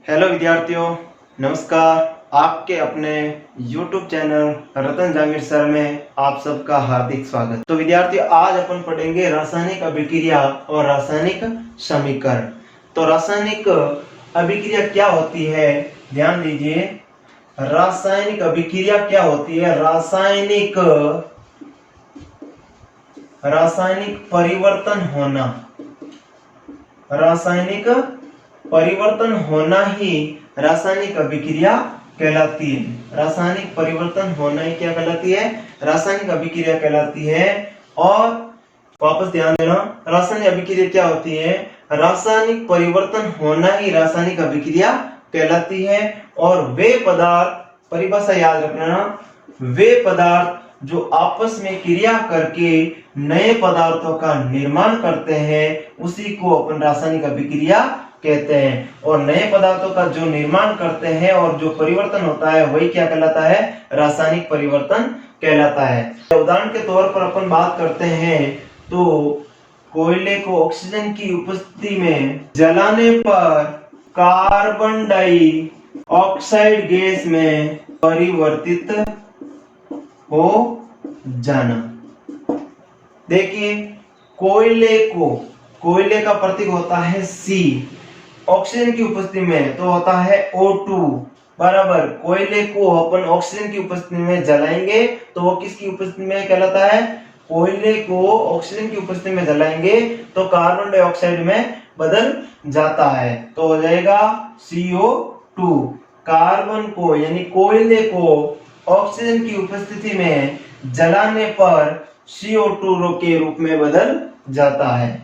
Hello विद्यार्थियों, नमस्कार। आपके अपने YouTube चैनल रतन जहांगीर सर में आप सबका हार्दिक स्वागत। तो विद्यार्थियों, आज अपन पढ़ेंगे रासायनिक अभिक्रिया और रासायनिक समीकरण। तो रासायनिक अभिक्रिया क्या होती है, ध्यान दीजिए। रासायनिक अभिक्रिया क्या होती है? रासायनिक परिवर्तन होना। रासायनिक परिवर्तन होना ही रासायनिक अभिक्रिया कहलाती है। रासायनिक परिवर्तन होना ही क्या कहलाती है? रासायनिक अभिक्रिया कहलाती है। और वापस ध्यान देना, रासायनिक अभिक्रिया क्या होती है? रासायनिक परिवर्तन होना ही रासायनिक अभिक्रिया कहलाती है। और वे पदार्थ, परिभाषा याद रखना, वे पदार्थ जो आपस में क्रिया करके नए पदार्थों का निर्माण करते हैं उसी को अपन रासायनिक अभिक्रिया कहते हैं। और नए पदार्थों का जो निर्माण करते हैं और जो परिवर्तन होता है वही क्या कहलाता है? रासायनिक परिवर्तन कहलाता है। उदाहरण के तौर पर अपन बात करते हैं तो कोयले को ऑक्सीजन की उपस्थिति में जलाने पर कार्बन डाइऑक्साइड गैस में परिवर्तित हो जाना। देखिए, कोयले का प्रतीक होता है C, ऑक्सीजन की उपस्थिति में तो होता है O2 बराबर। कोयले को अपन ऑक्सीजन की उपस्थिति में जलाएंगे तो वो किसकी उपस्थिति में कहलाता है? कोयले को ऑक्सीजन की उपस्थिति में जलाएंगे तो कार्बन डाइऑक्साइड में बदल जाता है, तो हो जाएगा CO2। कार्बन को यानी कोयले को ऑक्सीजन की उपस्थिति में जलाने पर CO2 के रूप में बदल जाता है।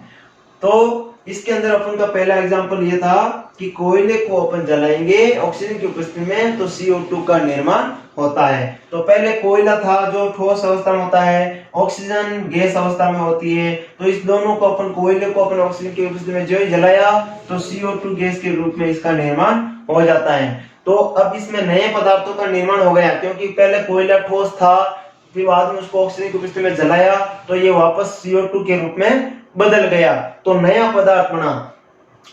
तो इसके अंदर अपन का पहला एग्जांपल ये था कि कोयले को अपन जलाएंगे ऑक्सीजन की उपस्थिति में तो CO2 का निर्माण होता है। तो पहले कोयला था जो ठोस अवस्था में होता है, ऑक्सीजन गैस अवस्था में होती है। तो इस दोनों को अपन, कोयले को अपन ऑक्सीजन की उपस्थिति में जो ही जलाया तो CO2 गैस के रूप में इसका निर्माण हो जाता है। तो अब इसमें नए पदार्थों का निर्माण हो गया, क्योंकि पहले कोयला ठोस था, फिर बाद में उसको ऑक्सीजन की उपस्थिति में जलाया तो ये वापस CO2 के रूप में बदल गया, तो नया पदार्थ बना।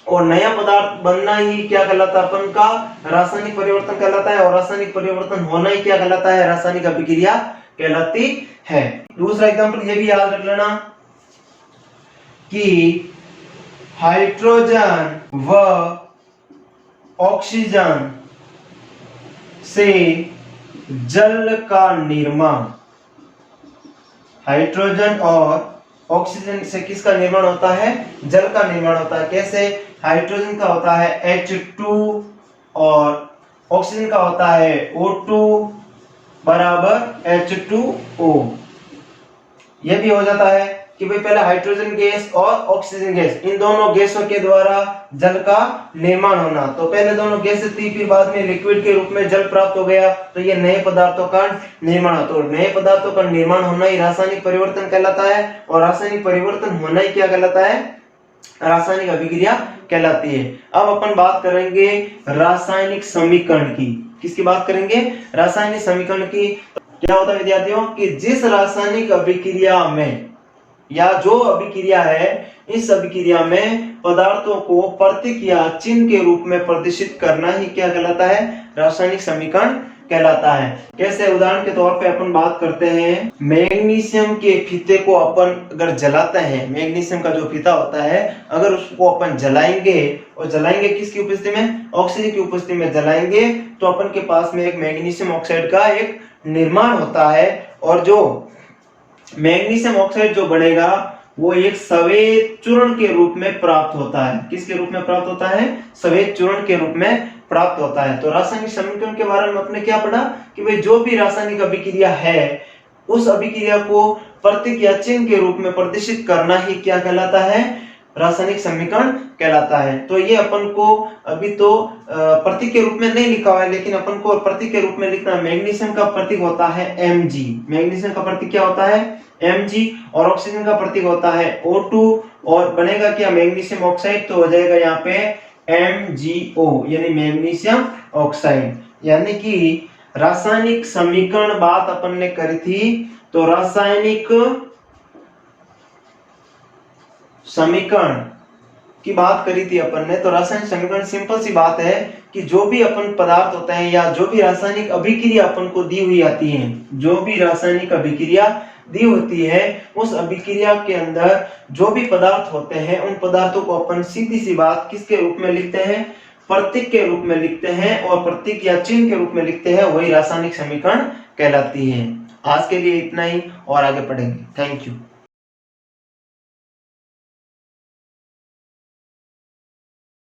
और नया पदार्थ बनना ही क्या कहलाता है? अपन का रासायनिक परिवर्तन कहलाता है। और रासायनिक परिवर्तन होना ही क्या कहलाता है? रासायनिक अभिक्रिया कहलाती है। दूसरा एग्जांपल ये भी याद रख लेना कि हाइड्रोजन व ऑक्सीजन से जल का निर्माण। हाइड्रोजन और ऑक्सीजन से किसका निर्माण होता है? जल का निर्माण होता है। कैसे? हाइड्रोजन का होता है H2 और ऑक्सीजन का होता है O2 बराबर H2O। यह भी हो जाता है कि भाई पहले हाइड्रोजन गैस और ऑक्सीजन गैस, इन दोनों गैसों के द्वारा जल का निर्माण होना। तो पहले दोनों गैसें थी, फिर बाद में लिक्विड के रूप में जल प्राप्त हो गया तो ये नए पदार्थों का निर्माण। तो नए पदार्थों का निर्माण होना ही रासायनिक परिवर्तन कहलाता है। और रासायनिक परिवर्तन होना ही क्या कहलाता है? रासायनिक अभिक्रिया कहलाती है। अब अपन बात करेंगे रासायनिक समीकरण की। किसकी बात करेंगे? रासायनिक समीकरण की। क्या होता है विद्यार्थियों कि जिस रासायनिक अभिक्रिया में या जो अभिक्रिया है, इस अभिक्रिया में पदार्थों को प्रतीक या चिन्ह के रूप में प्रदर्शित करना ही क्या कहलाता है? रासायनिक समीकरण कहलाता है। कैसे? उदाहरण के तौर पे अपन बात करते हैं, मैग्नीशियम के फीते को अपन अगर जलाते हैं, मैग्नीशियम का जो फीता होता है अगर उसको अपन जलाएंगे, और जलाएंगे किसकी उपस्थिति में? ऑक्सीजन की उपस्थिति में जलाएंगे तो अपन के पास में एक मैग्नीशियम ऑक्साइड का एक निर्माण होता है। और जो मैग्नीशियम ऑक्साइड जो बनेगा वो एक सफेद चूर्ण के रूप में प्राप्त होता है। किसके रूप में प्राप्त होता है? सफेद चूर्ण के रूप में प्राप्त होता है। तो रासायनिक समीकरण के बारे में आपने क्या पढ़ा कि भाई जो भी रासायनिक अभिक्रिया है उस अभिक्रिया को प्रतीक या चिन्ह के रूप में प्रदर्शित करना ही क्या कहलाता है? रासायनिक समीकरण कहलाता है। तो ये अपन को अभी तो प्रतीक के रूप में नहीं लिखा हुआ है, लेकिन अपन को प्रतीक के रूप में लिखना है। मैग्नीशियम का प्रतीक होता है Mg, मैग्नीशियम का प्रतीक क्या होता है? Mg। और ऑक्सीजन का प्रतीक होता है O2। और बनेगा क्या? मैग्नीशियम ऑक्साइड, तो हो जाएगा यहाँ पे MgO यानी मैग्नीशियम ऑक्साइड। यानी कि रासायनिक समीकरण बात अपन ने करी थी, तो रासायनिक समीकरण की बात करी थी अपन ने। तो रासायनिक समीकरण सिंपल सी बात है कि जो भी अपन पदार्थ होते हैं या जो भी रासायनिक अभिक्रिया अपन को दी हुई आती है, जो भी रासायनिक अभिक्रिया दी होती है, उस अभिक्रिया के अंदर जो भी पदार्थ होते हैं उन पदार्थों को अपन सीधी सी बात किसके रूप में लिखते हैं, प्रतीक के रूप में लिखते हैं, और प्रतीक या चिन्ह के रूप में लिखते हैं, वही रासायनिक समीकरण कहलाती है। आज के लिए इतना ही और आगे पढ़ेंगे। Thank you.